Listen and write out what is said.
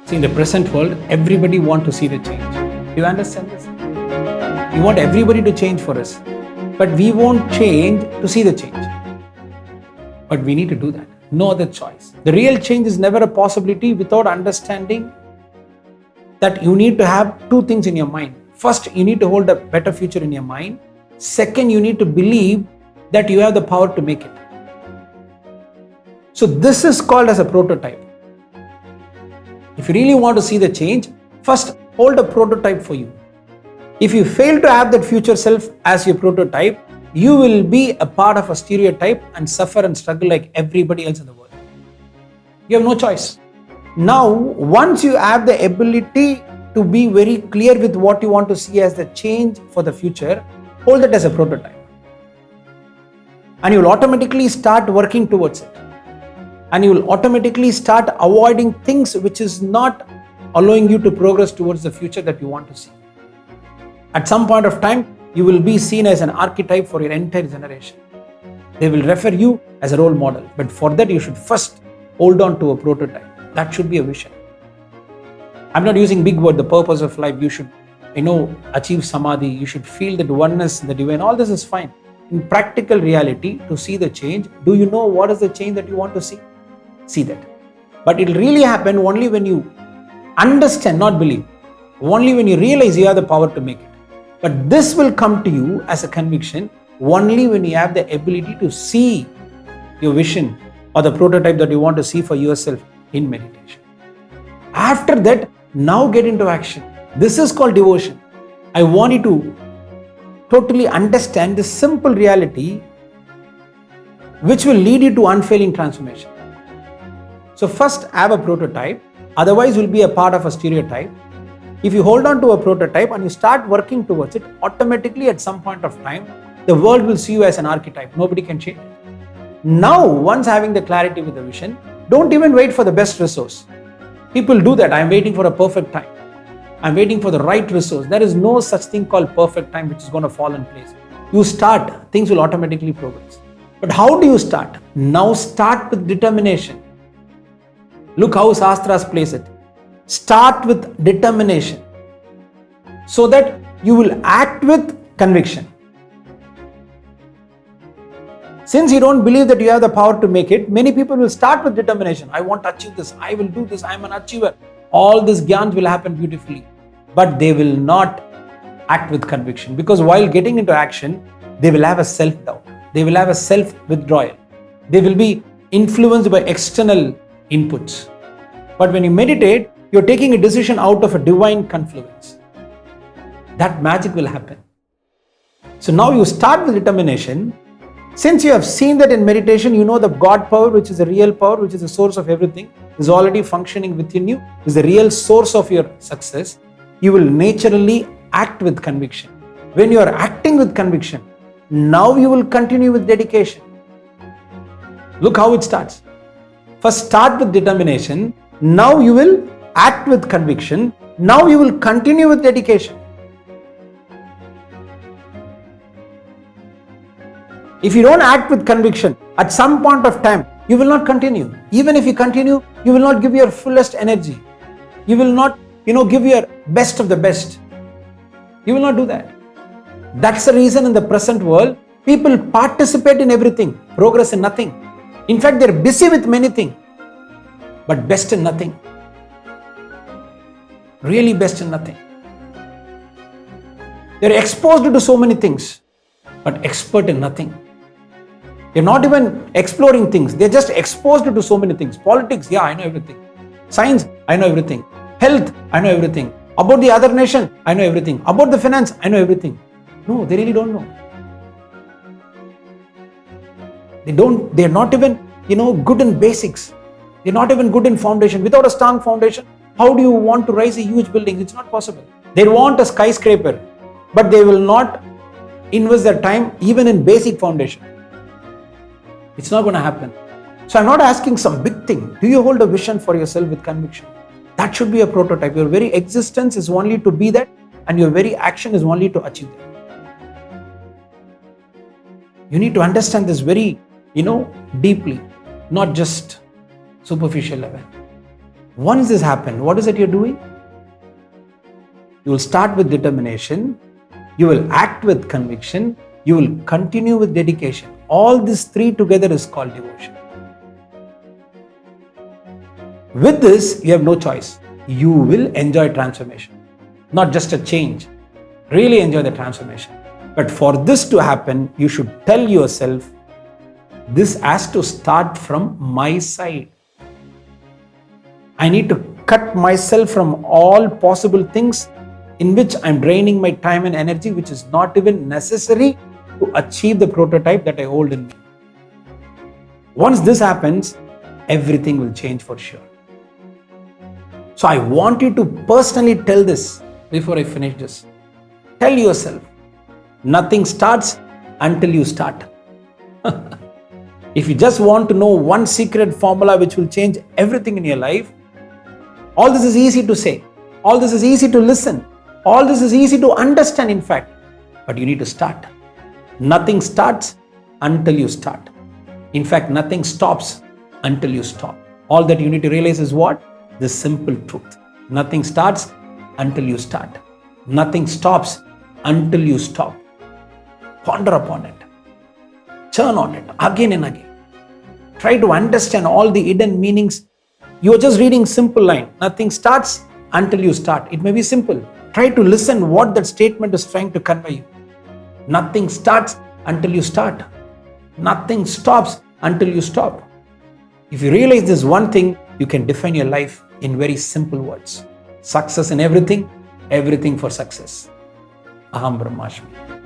See, in the present world, everybody wants to see the change. Do you understand this? We want everybody to change for us. But we won't change to see the change. But we need to do that. No other choice. The real change is never a possibility without understanding that you need to have two things in your mind. First, you need to hold a better future in your mind. Second, you need to believe that you have the power to make it. So this is called as a prototype. If you really want to see the change, first hold a prototype for you. If you fail to have that future self as your prototype, you will be a part of a stereotype and suffer and struggle like everybody else in the world. You have no choice. Now, once you have the ability to be very clear with what you want to see as the change for the future, hold it as a prototype. And you will automatically start working towards it. And you will automatically start avoiding things which is not allowing you to progress towards the future that you want to see. At some point of time, you will be seen as an archetype for your entire generation. They will refer you as a role model. But for that, you should first hold on to a prototype. That should be a vision. I'm not using big word, the purpose of life. You should, achieve samadhi. You should feel that oneness, the divine. All this is fine. In practical reality, to see the change, do you know what is the change that you want to see? See that. But it will really happen only when you understand, not believe. Only when you realize you have the power to make it. But this will come to you as a conviction only when you have the ability to see your vision or the prototype that you want to see for yourself in meditation. After that, now get into action. This is called devotion. I want you to totally understand this simple reality which will lead you to unfailing transformation. So first have a prototype, otherwise you'll be a part of a stereotype. If you hold on to a prototype and you start working towards it, automatically at some point of time, the world will see you as an archetype. Nobody can change it. Now, once having the clarity with the vision, don't even wait for the best resource. People do that. I'm waiting for a perfect time. I'm waiting for the right resource. There is no such thing called perfect time which is going to fall in place. You start, things will automatically progress. But how do you start? Now start with determination. Look how Shastras place it. Start with determination so that you will act with conviction. Since you don't believe that you have the power to make it, many people will start with determination. I want to achieve this. I will do this. I am an achiever. All this gyan will happen beautifully. But they will not act with conviction because while getting into action, they will have a self-doubt. They will have a self-withdrawal. They will be influenced by external inputs. But when you meditate, you're taking a decision out of a divine confluence. That magic will happen. So now you start with determination. Since you have seen that in meditation, you know the God power, which is the real power, which is the source of everything, is already functioning within you, is the real source of your success. You will naturally act with conviction. When you are acting with conviction, now you will continue with dedication. Look how it starts. First start with determination. Now you will act with conviction. Now you will continue with dedication. If you don't act with conviction, at some point of time, you will not continue. Even if you continue, you will not give your fullest energy. You will not, give your best of the best. You will not do that. That's the reason in the present world, people participate in everything, progress in nothing. In fact, they're busy with many things, but best in nothing. Really best in nothing. They're exposed to so many things, but expert in nothing. They're not even exploring things. They're just exposed to so many things. Politics, yeah, I know everything. Science, I know everything. Health, I know everything. About the other nation, I know everything. About the finance, I know everything. No, they really don't know. They're not even, good in basics. They're not even good in foundation. Without a strong foundation, how do you want to raise a huge building? It's not possible. They want a skyscraper, but they will not invest their time even in basic foundation. It's not going to happen. So I'm not asking some big thing. Do you hold a vision for yourself with conviction? That should be a prototype. Your very existence is only to be that, and your very action is only to achieve that. You need to understand this very, deeply, not just superficial level. Once this happens, what is it you're doing? You will start with determination, you will act with conviction, you will continue with dedication. All these three together is called devotion. With this, you have no choice. You will enjoy transformation. Not just a change. Really enjoy the transformation. But for this to happen, you should tell yourself, this has to start from my side. I need to cut myself from all possible things in which I'm draining my time and energy, which is not even necessary to achieve the prototype that I hold in me. Once this happens, everything will change for sure. So I want you to personally tell this before I finish this. Tell yourself, nothing starts until you start. If you just want to know one secret formula which will change everything in your life, all this is easy to say. All this is easy to listen. All this is easy to understand, in fact. But you need to start. Nothing starts until you start. In fact, nothing stops until you stop. All that you need to realize is what? This simple truth. Nothing starts until you start. Nothing stops until you stop. Ponder upon it. Churn on it again and again. Try to understand all the hidden meanings. You are just reading simple line. Nothing starts until you start. It may be simple. Try to listen what that statement is trying to convey you. Nothing starts until you start. Nothing stops until you stop. If you realize this one thing, you can define your life in very simple words. Success in everything, everything for success. Aham Brahmasmi.